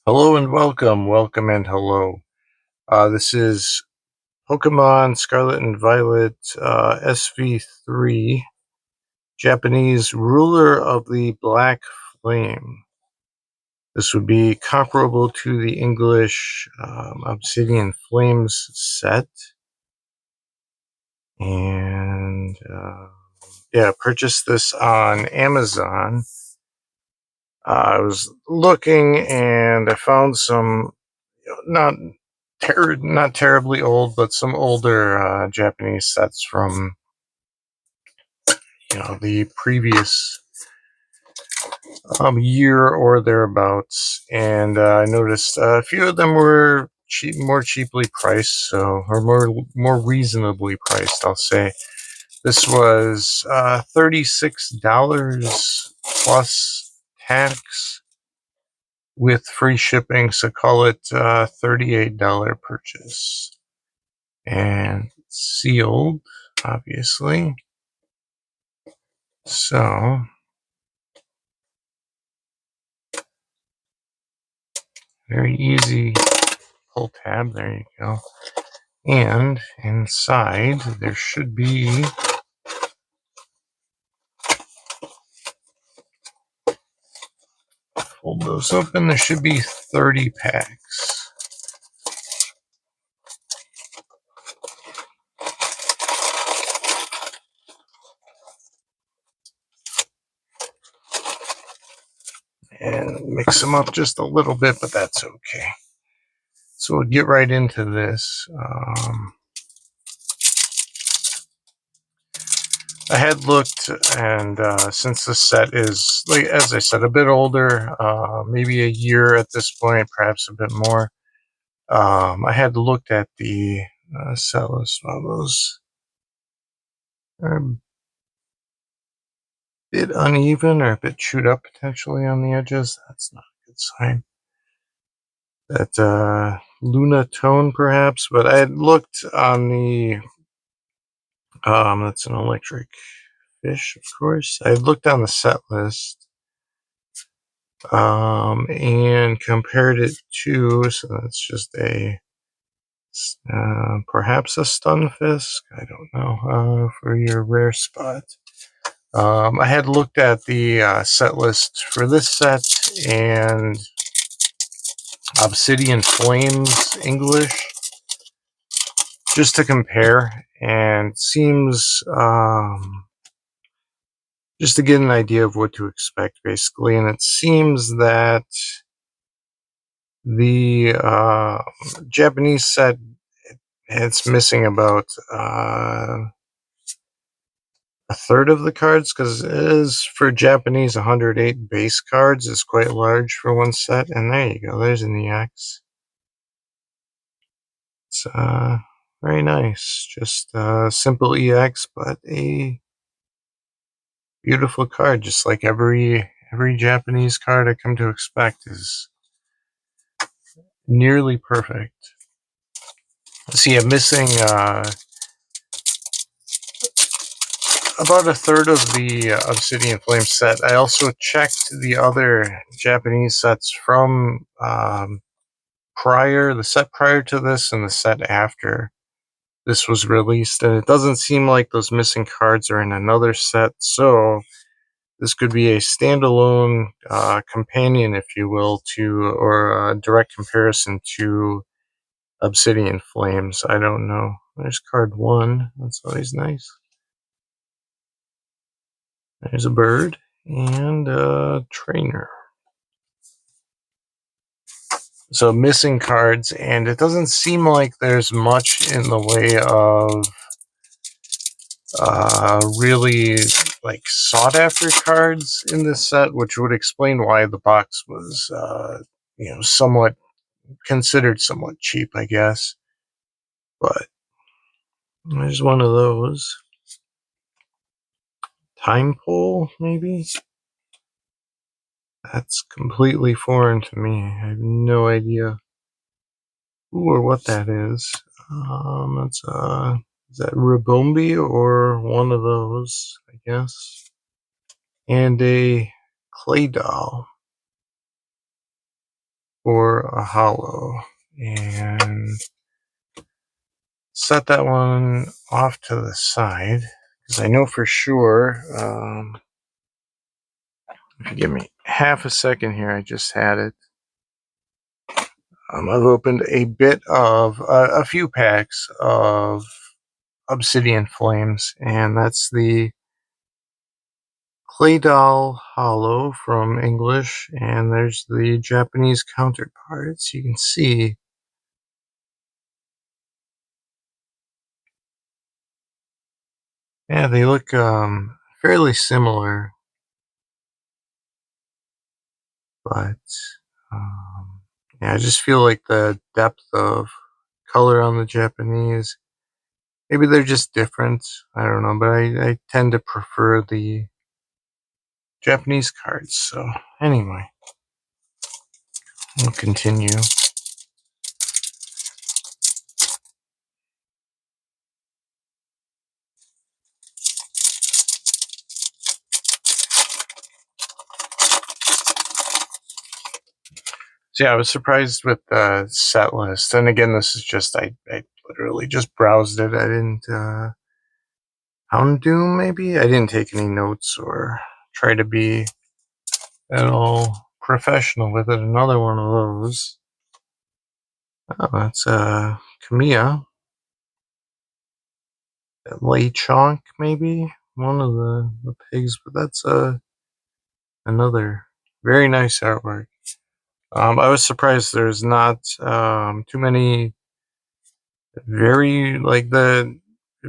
Hello and welcome, welcome and hello. This is Pokemon Scarlet and Violet SV3, Japanese Ruler of the Black Flame. This would be comparable to the English Obsidian Flames set. And yeah, purchased this on Amazon. I was looking and I found some not not terribly old, but some older Japanese sets from the previous year or thereabouts, and I noticed a few of them were more cheaply priced, or more reasonably priced. I'll say this was $36 plus tax with free shipping, so call it $38 purchase. And sealed, obviously. So, very easy pull tab. There you go. And inside, there should be fold those open. There should be 30 packs. And mix them up just a little bit, but that's okay. So we'll get right into this. I had looked, and since the set is, like as I said, a bit older, maybe a year at this point, perhaps a bit more. I had looked at the set list. Well, those are a bit uneven or a bit chewed up potentially on the edges. That's not a good sign. That Luna tone, perhaps, but I had looked on the. That's an electric fish, of course. I had looked on the set list, and compared it to. So that's just a. Perhaps a Stunfisk. I don't know. For your rare spot. I had looked at the set list for this set and Obsidian Flames English just to compare, and seems just to get an idea of what to expect, basically. And it seems that the Japanese set, it's missing about a third of the cards, because it is, for Japanese, 108 base cards is quite large for one set. And there you go, there's an EX. It's very nice, just a simple EX, but a beautiful card, just like every Japanese card I come to expect is nearly perfect. See, I'm missing about a third of the Obsidian Flame set. I also checked the other Japanese sets from the set prior to this and the set after this was released, and it doesn't seem like those missing cards are in another set, so this could be a standalone companion, if you will, or a direct comparison to Obsidian Flames. I don't know. There's card 1. That's always nice. There's a bird and a trainer. So missing cards, and it doesn't seem like there's much in the way of really like sought after cards in this set, which would explain why the box was somewhat considered somewhat cheap, I guess. But there's one of those. Time pole, maybe? That's completely foreign to me. I have no idea who or what that is. That's is that Ribombi or one of those, I guess? And a clay doll. for a hollow, and set that one off to the side because I know for sure. If you give me half a second here, I just had it. I've opened a few packs of obsidian flames, and that's the Clay Doll Hollow from English, and there's the Japanese counterparts. You can see. Yeah, they look fairly similar, but yeah, I just feel like the depth of color on the Japanese, maybe they're just different. I don't know, but I tend to prefer the Japanese cards. So anyway, we'll continue. So yeah, I was surprised with the set list. And again, this is just, I literally just browsed it. I didn't, Houndoom maybe? I didn't take any notes or try to be at all professional with it. Another one of those. Oh, that's Kamiya. Lay Chonk, maybe? One of the pigs, but that's another very nice artwork. I was surprised there's not too many very like the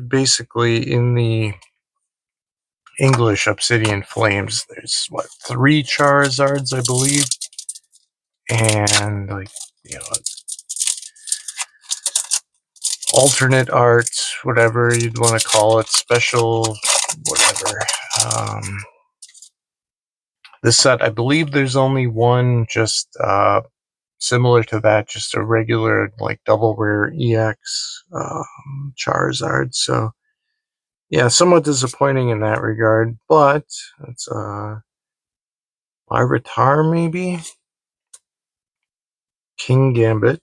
basically in the English Obsidian Flames. There's what 3 Charizards, I believe, and like you know alternate art, whatever you'd want to call it, special, whatever. This set, I believe, there's only one just similar to that, just a regular like double rare EX Charizard. So yeah, somewhat disappointing in that regard, but it's Larvitar maybe? King Gambit,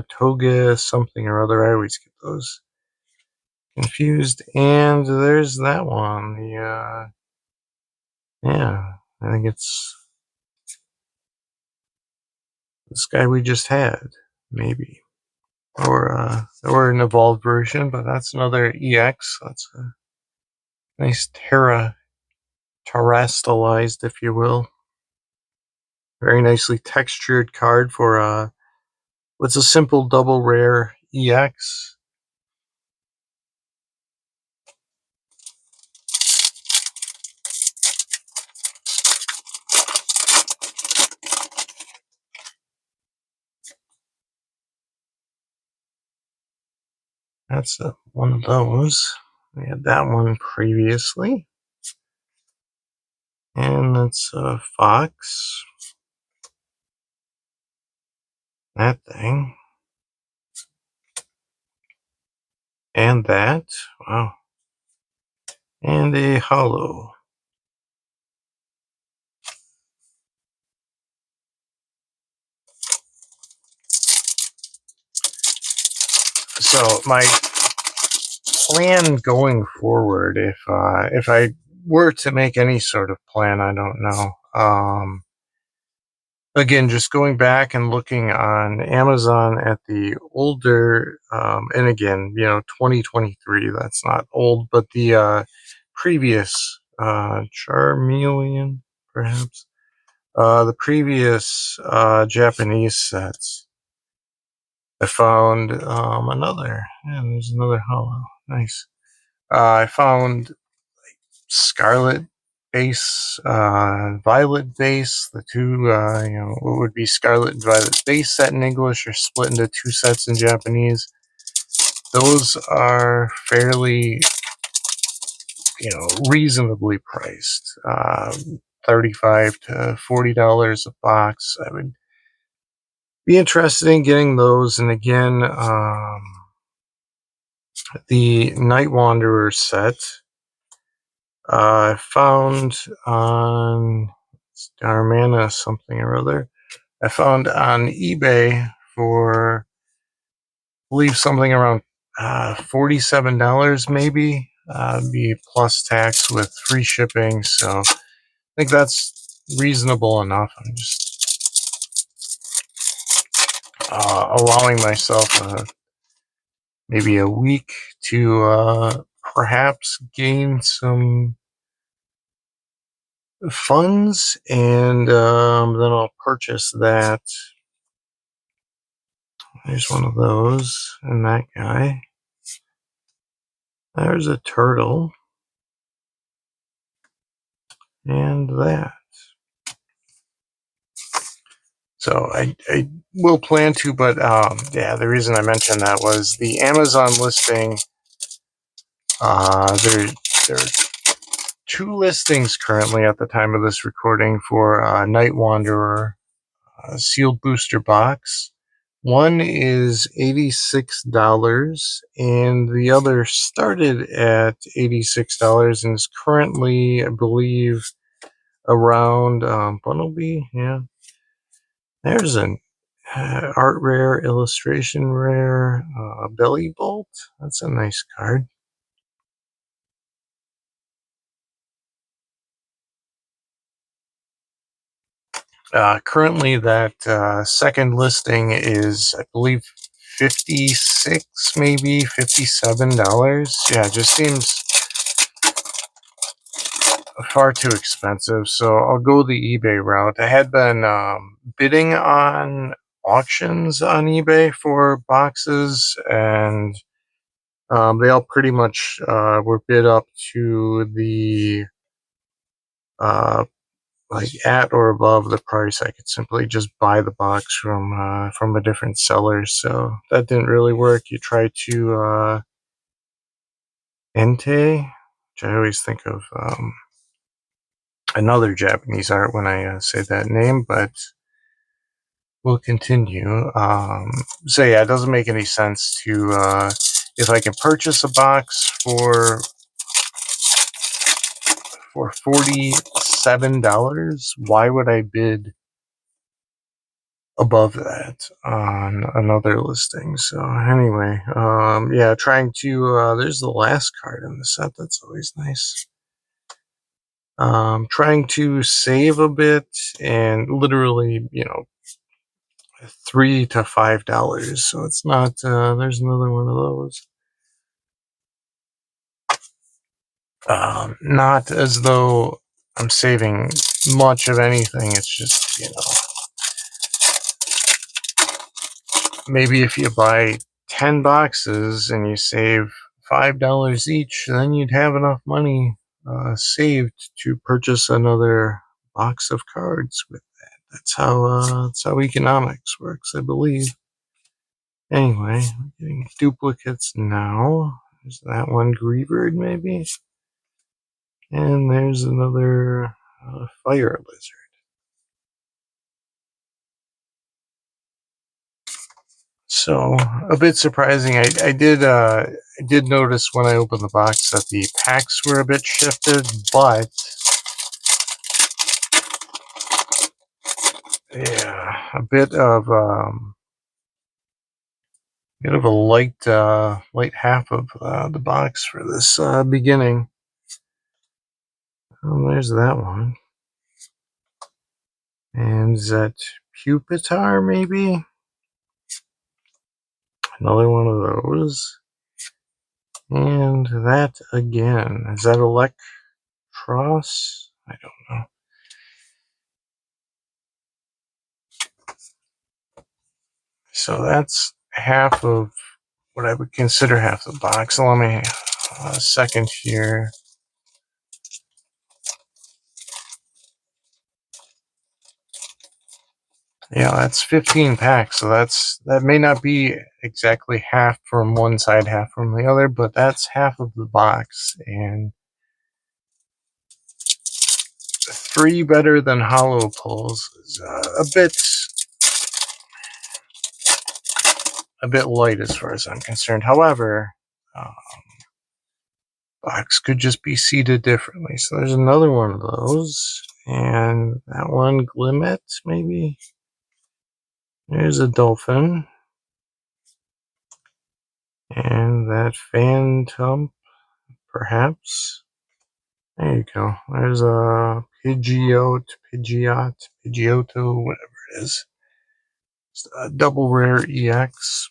Toga something or other. I always get those confused. And there's that one. The yeah, I think it's this guy we just had, maybe, or an evolved version. But that's another EX. That's a nice terrestrialized, if you will. Very nicely textured card for what's a simple double rare EX. That's one of those. We had that one previously. And that's a Fox. That thing. And that. Wow. And a hollow. So my plan going forward, if I were to make any sort of plan, I don't know. Again, just going back and looking on Amazon at the older, and again, 2023. That's not old, but the previous Charmeleon, perhaps. The previous Japanese sets. I found another. Yeah, there's another hollow. Nice. I found Scarlet base, Violet base. The two, what would be Scarlet and Violet base set in English are split into 2 sets in Japanese. Those are fairly, reasonably priced. $35 to $40 a box. I would be interested in getting those. And again, the Night Wanderer set I found on, let's Darmana something or other. I found on eBay for, I believe, something around $47 maybe. Be plus tax with free shipping, so I think that's reasonable enough. I'm just allowing myself maybe a week to perhaps gain some funds, and then I'll purchase that. There's one of those, and that guy. There's a turtle, and that. So I will plan to, but yeah, the reason I mentioned that was the Amazon listing. There are two listings currently at the time of this recording for Night Wanderer sealed booster box. One is $86, and the other started at $86 and is currently, I believe, around Bumblebee. Yeah, there's an art rare, illustration rare, belly bolt. That's a nice card. Currently, that second listing is, I believe, $56, maybe $57. Yeah, it just seems far too expensive. So I'll go the eBay route. I had been bidding on auctions on eBay for boxes, and they all pretty much were bid up to the like at or above the price. I could simply just buy the box from a different seller. So that didn't really work. You try to Entei, which I always think of another Japanese art when I say that name, but we'll continue. So yeah, it doesn't make any sense to if I can purchase a box for $47, why would I bid above that on another listing? So anyway, yeah, trying to there's the last card in the set. That's always nice. Trying to save a bit, and literally, $3 to $5. So it's not there's another one of those. Not as though I'm saving much of anything. It's just, maybe if you buy 10 boxes and you save $5 each, then you'd have enough money saved to purchase another box of cards with that. That's how economics works, I believe. Anyway, we're getting duplicates now. There's that one, Greebird, maybe. And there's another fire lizard. So a bit surprising. I did notice when I opened the box that the packs were a bit shifted, but yeah, a bit of a light half of the box for this beginning. Oh, there's that one. And is that Pupitar, maybe? Another one of those. And that again. Is that Electros? I don't know. So that's half of what I would consider half the box. Let me a second here. Yeah, that's 15 packs. So that may not be exactly half from one side, half from the other, but that's half of the box. And 3 better than hollow pulls is a bit light as far as I'm concerned. However, box could just be seated differently. So there's another one of those, And that one, Glimmet, maybe? There's a dolphin. And that Phantom, perhaps? There you go. There's a Pidgeotto, whatever it is. It's a double rare EX.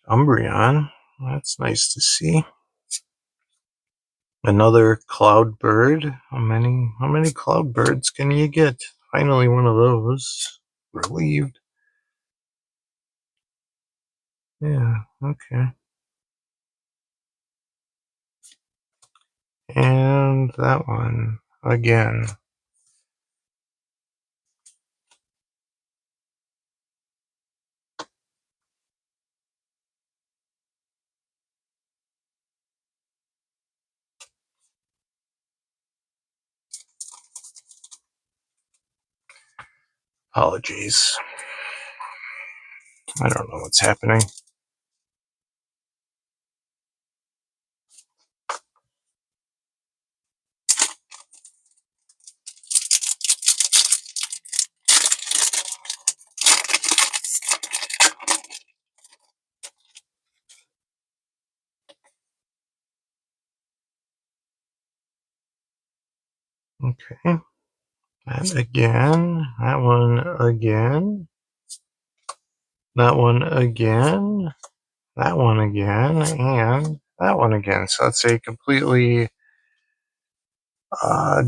Umbreon. That's nice to see. Another cloud bird. How many cloud birds can you get? Finally one of those. Relieved. Yeah, okay. And that one again. Apologies. I don't know what's happening. Okay. That again. That one again. That one again. That one again. And that one again. So that's a completely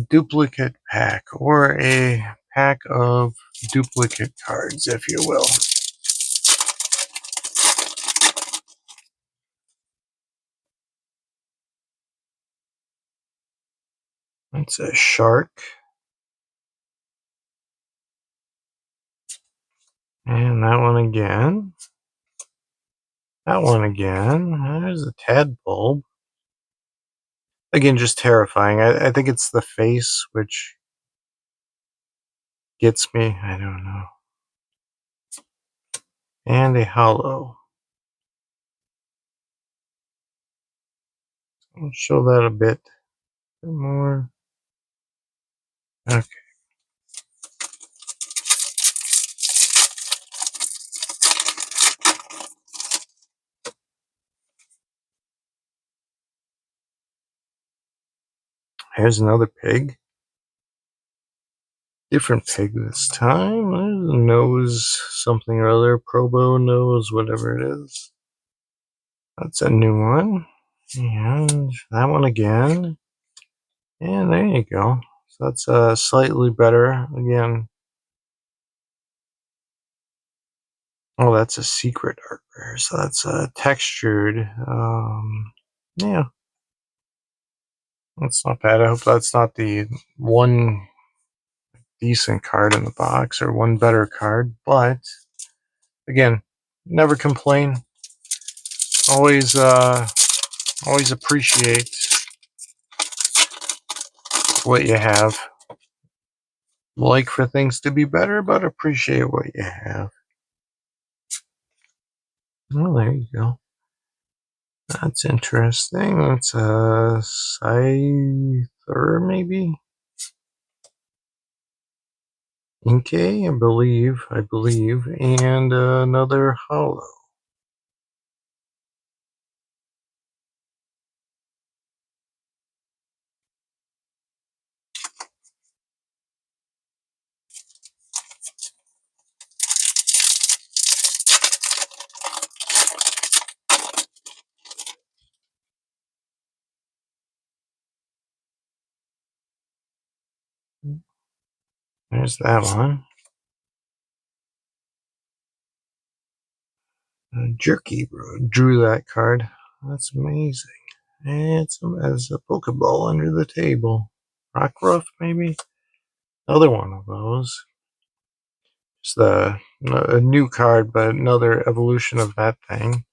duplicate pack, or a pack of duplicate cards, if you will. It's a shark. And that one again. That one again. There's a tadpole. Again, just terrifying. I think it's the face which gets me. I don't know. And a hollow. I'll show that a bit more. Okay. Here's another pig. Different pig this time. There's a nose, something or other. Probo nose, whatever it is. That's a new one. And that one again. And there you go. So that's slightly better. Again. Oh, that's a secret art rare. So that's textured. Yeah. That's not bad. I hope that's not the one decent card in the box or one better card. But again, never complain. Always appreciate what you have. Like for things to be better, but appreciate what you have. Well, there you go. That's interesting. That's a Scyther, maybe? Inkay, I believe. And another hollow. There's that one. Jerky drew that card. That's amazing. And some as a Pokeball under the table. Rockruff, maybe? Another one of those. It's a new card, but another evolution of that thing.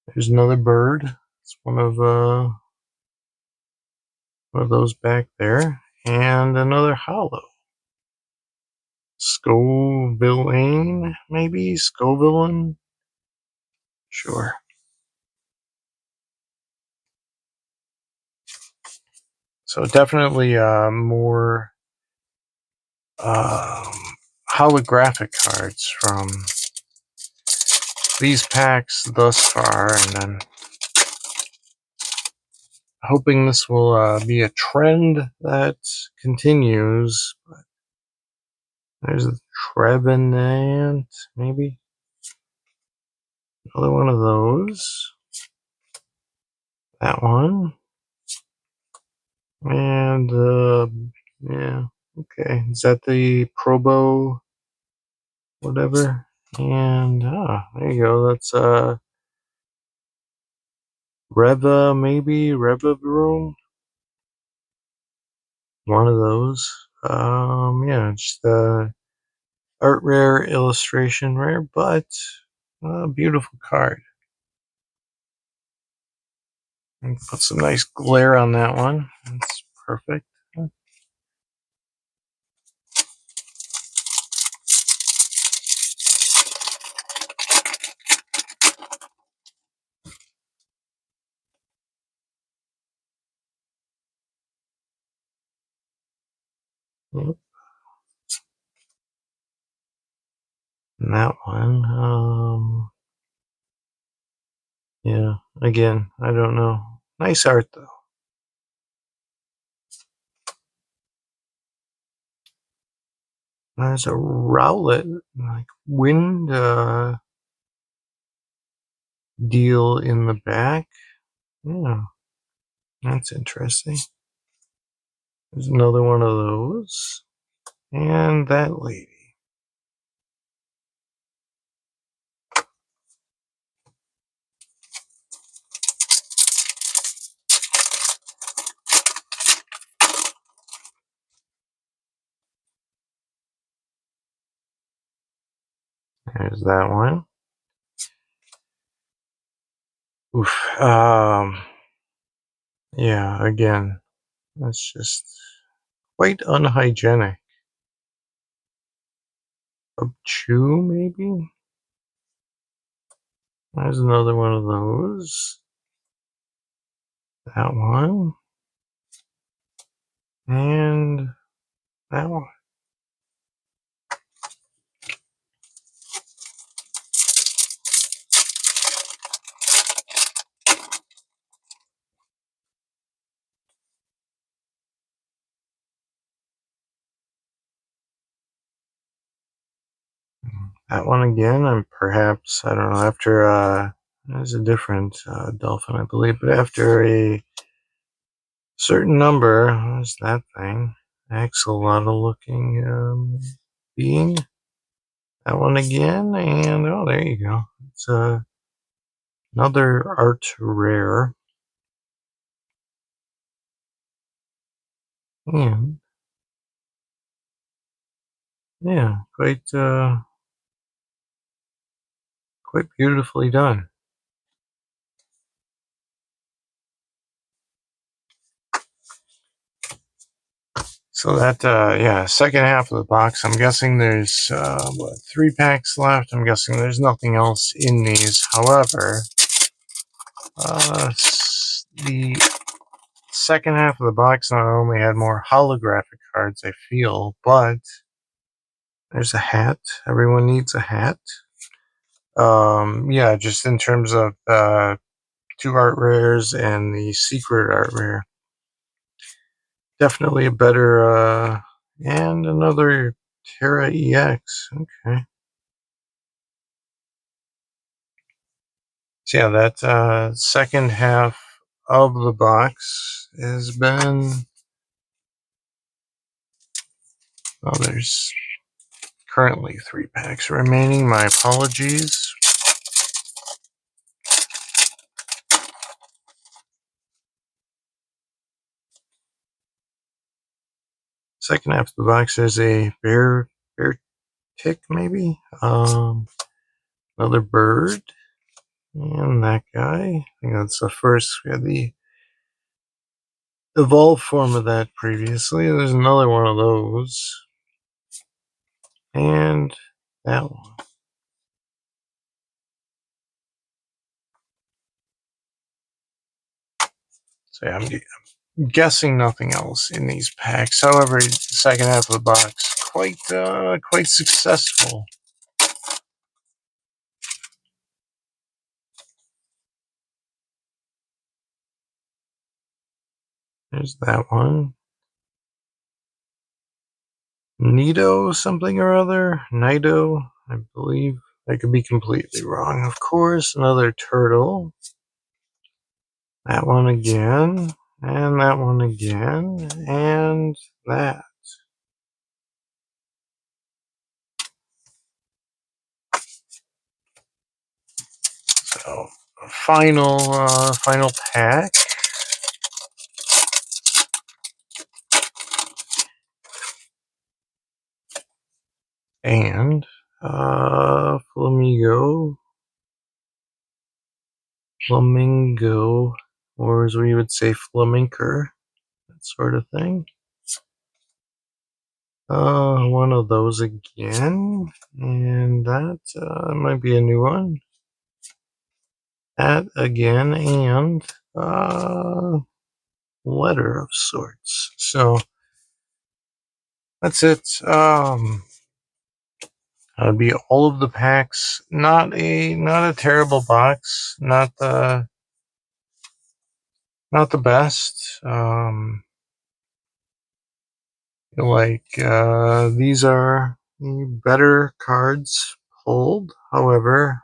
There's another bird. It's one of one of those back there, and another hollow. Scovillane, maybe? Scovillane? Sure. So definitely more um, holographic cards from these packs thus far, and then hoping this will be a trend that continues. But there's a Trevenant, maybe? Another one of those. That one. And, yeah, okay. Is that the Probo whatever? And, there you go. That's, Reva, maybe? Reva Room? One of those. Yeah, just, art rare, illustration rare, but beautiful card. And put some nice glare on that one. That's perfect. Yep. And that one, yeah, again, I don't know. Nice art though. There's a Rowlet, like wind deal in the back. Yeah, that's interesting. There's another one of those. And that lady. There's that one. Oof. Yeah, again, that's just quite unhygienic. A chew, maybe? There's another one of those. That one. And that one. That one again, and perhaps, I don't know, after, there's a different dolphin, I believe, but after a certain number, there's that thing. Axolotl looking being. That one again, and oh, there you go. It's another art rare. And yeah, quite beautifully done. So that, yeah, second half of the box, I'm guessing there's, what, 3 packs left? I'm guessing there's nothing else in these. However, the second half of the box not only had more holographic cards, I feel, but there's a hat. Everyone needs a hat. Yeah, just in terms of, 2 art rares and the secret art rare. Definitely a better, and another Terra EX. Okay. So yeah, that second half of the box has been. Well, there's currently 3 packs remaining. My apologies. Second half of the box is a bear tick, maybe. Another bird, and that guy. I think that's the first. We had evolved form of that previously. There's another one of those. And that one. So yeah, I'm guessing nothing else in these packs. However, the second half of the box quite successful. There's that one. Nido something or other. Nido, I believe. I could be completely wrong, of course. Another turtle. That one again. And that one again. And that. So, final pack. And flamingo, or as we would say, flaminker, that sort of thing. One of those again, and that might be a new one. That again, and letter of sorts. So that's it. That'd be all of the packs. Not a terrible box. Not the best. These are better cards pulled. However,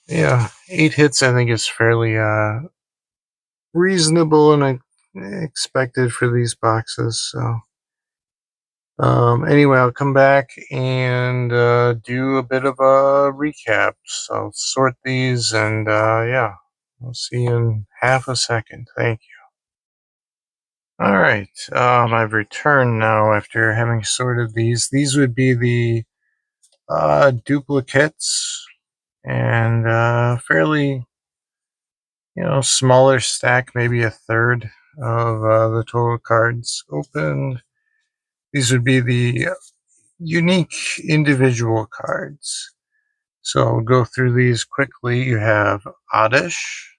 yeah, 8 hits I think is fairly reasonable and expected for these boxes. So anyway, I'll come back and do a bit of a recap. So I'll sort these and yeah, I'll see you in half a second. Thank you. Alright, I've returned now after having sorted these. These would be the duplicates and fairly, smaller stack, maybe a third of the total cards opened. These would be the unique individual cards. So I'll go through these quickly. You have Oddish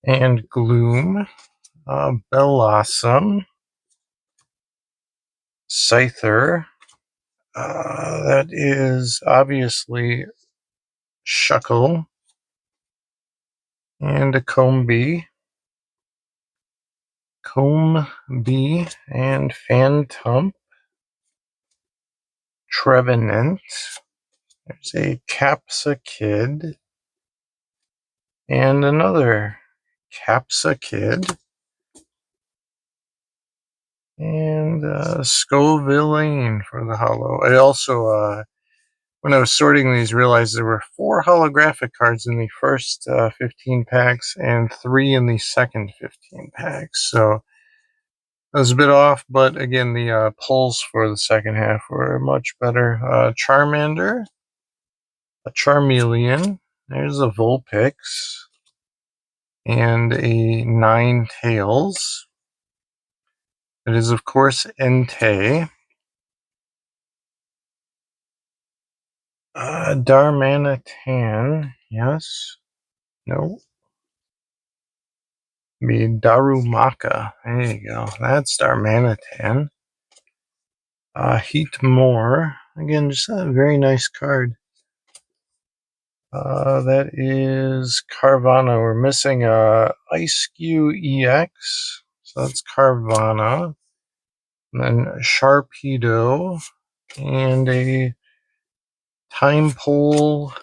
and Gloom, Bellossom, Scyther. That is obviously Shuckle and a Combee and Phantump, Trevenant. There's a Capsakid and another Capsakid and Scovillane for the holo. I also when I was sorting these, realized there were 4 holographic cards in the first 15 packs and 3 in the second 15 packs. So I was a bit off, but again, the pulls for the second half were much better. Charmander, a Charmeleon, there's a Vulpix, and a Ninetales. It is, of course, Entei. Darmanitan, yes. No. Be Darumaka. There you go. That's Darmanitan. Heatmore. Again, just a very nice card. That is Carvana. We're missing a Ice-Q EX. So that's Carvana. And then Sharpedo. And a Time Pole,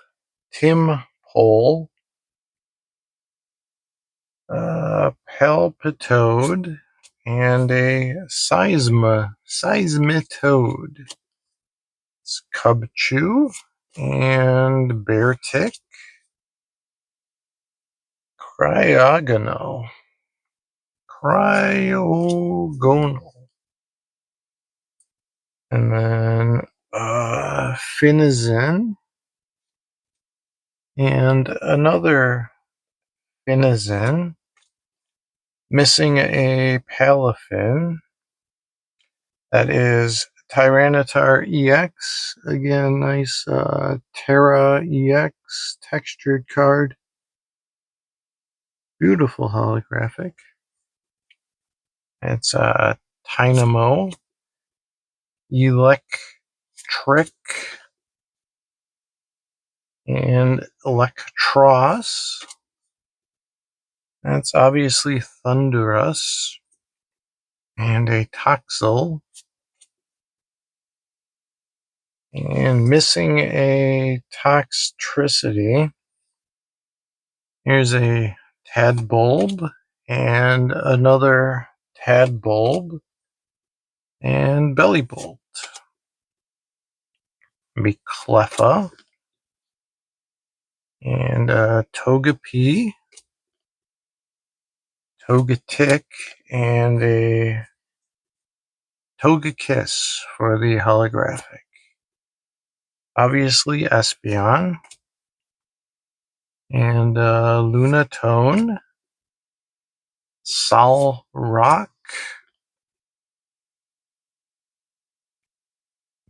Tim Pole. Palpitoad. And a Seismitoad. It's Cubchoo and Beartick. Cryogonal. And then Finizen. And another Finizen. Missing a Palafin. That is Tyranitar EX. Again, nice Terra EX textured card. Beautiful holographic. It's Dynamo. Electric. And Electros. That's obviously Thunderous. And a Toxel. And missing a Toxtricity. Here's a Tadbulb. And another Tadbulb. And Bellybolt. Be Cleffa. And Togepi. Togetic. And a Togekiss for the holographic. Obviously Espeon. And Lunatone. Solrock.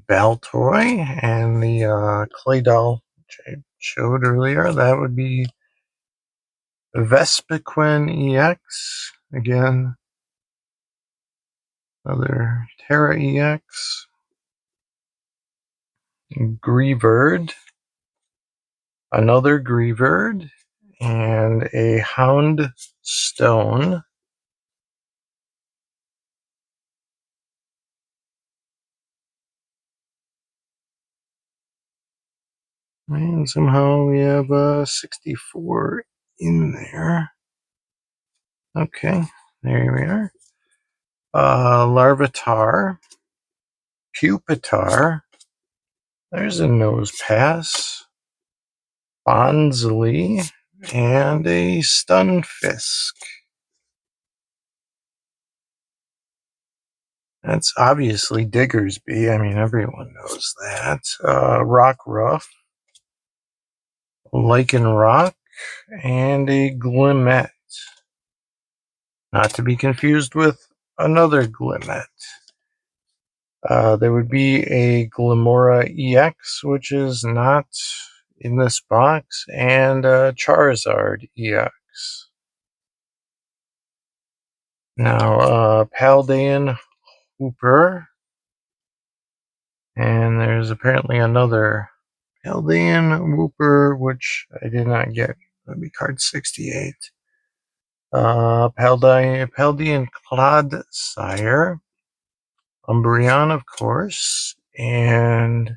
Baltoy. And the clay doll which I showed earlier. That would be Vespiquen EX. Again, another Terra EX. Greavard. Another Greavard. And a Houndstone. And somehow we have 64 in there. Okay, there we are. Larvitar. Pupitar. There's a Nosepass. Bonsley. And a Stunfisk. That's obviously Diggersby. I mean, everyone knows that. Rockruff. Lycanroc. And a Glimmet. Not to be confused with another Glimmet. There would be a Glimora EX, which is not in this box, and Charizard EX. Now, Paldean Hooper, and there's apparently another Paldean Whooper, which I did not get. That'd be card 68. Paldean Clodsire, Umbreon, of course, and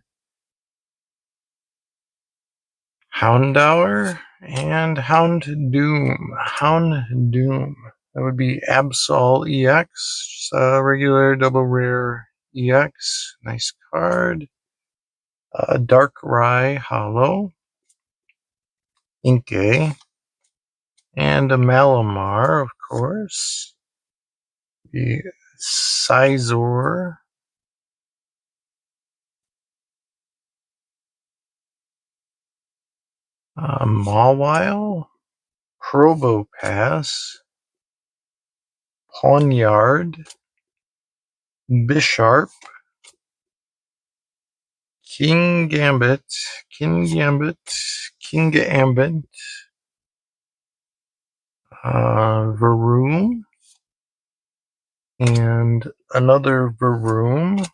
Houndour and Houndoom. Houndoom. That would be Absol EX, regular double rare EX. Nice card. Darkrai Hollow. Inkay. And a Malamar, of course. The Scizor. Mawile. Probopass. Pawniard. Bisharp. Kingambit. Varoom. And another Varoom.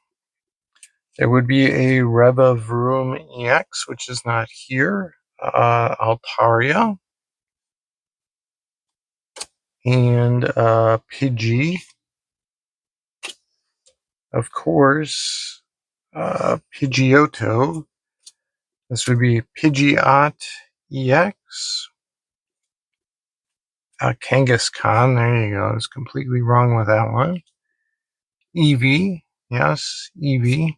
There would be a Revavroom EX, which is not here. Altaria. And Pidgey. Of course, Pidgeotto. This would be Pidgeot EX. Kangaskhan, there you go. I was completely wrong with that one. Eevee, yes, Eevee.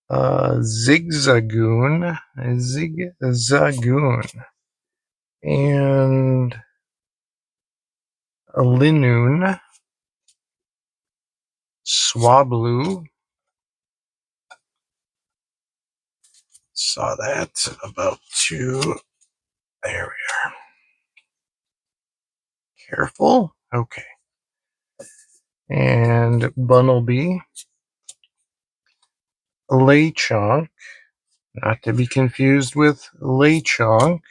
Zigzagoon. And a Linoon. Swablu. Saw that about 2. There we are. Careful. Okay. And Bunnelby. Lechonk. Not to be confused with Lechonk.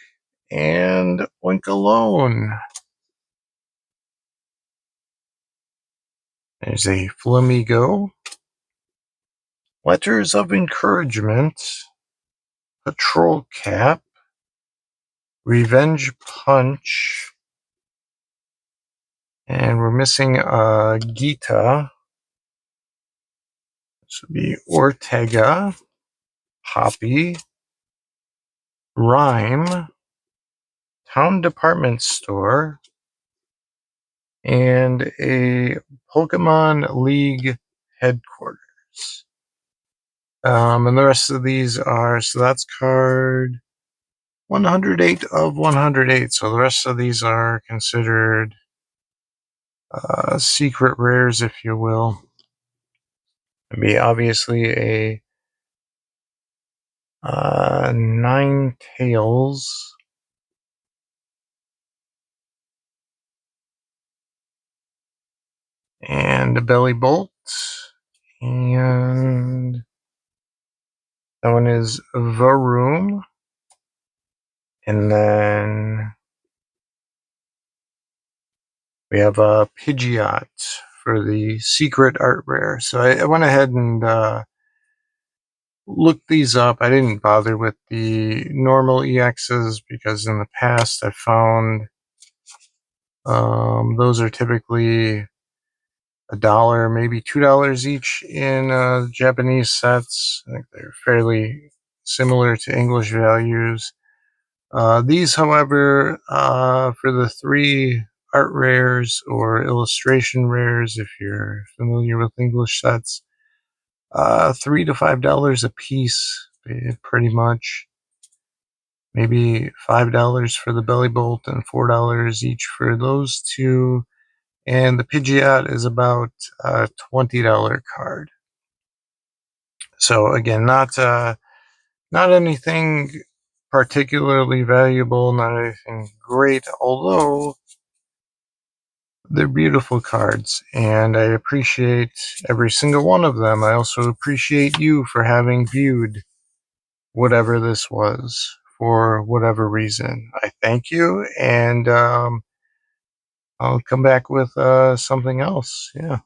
And Oinkalone. There's a Flamigo. Letters of Encouragement. Patrol Cap. Revenge Punch. And we're missing Gita. This would be Ortega. Poppy. Rhyme. Town Department Store. And a Pokemon League headquarters. And the rest of these are, so that's card 108 of 108. So the rest of these are considered secret rares, if you will. It'd be obviously a Ninetales. And a Belly Bolt. And that one is Varoom. And then we have a Pidgeot for the secret art rare. So I went ahead and looked these up. I didn't bother with the normal EXs because in the past I found those are typically $1, maybe $2 each in Japanese sets. I think they're fairly similar to English values. These, however, for the 3 art rares or illustration rares, if you're familiar with English sets, $3 to $5 a piece, pretty much. Maybe $5 for the Belly Bolt and $4 each for those 2. And the Pidgeot is about a $20 card. So again, not anything particularly valuable, not anything great, although they're beautiful cards, and I appreciate every single one of them. I also appreciate you for having viewed whatever this was for whatever reason. I thank you, and I'll come back with something else. Yeah.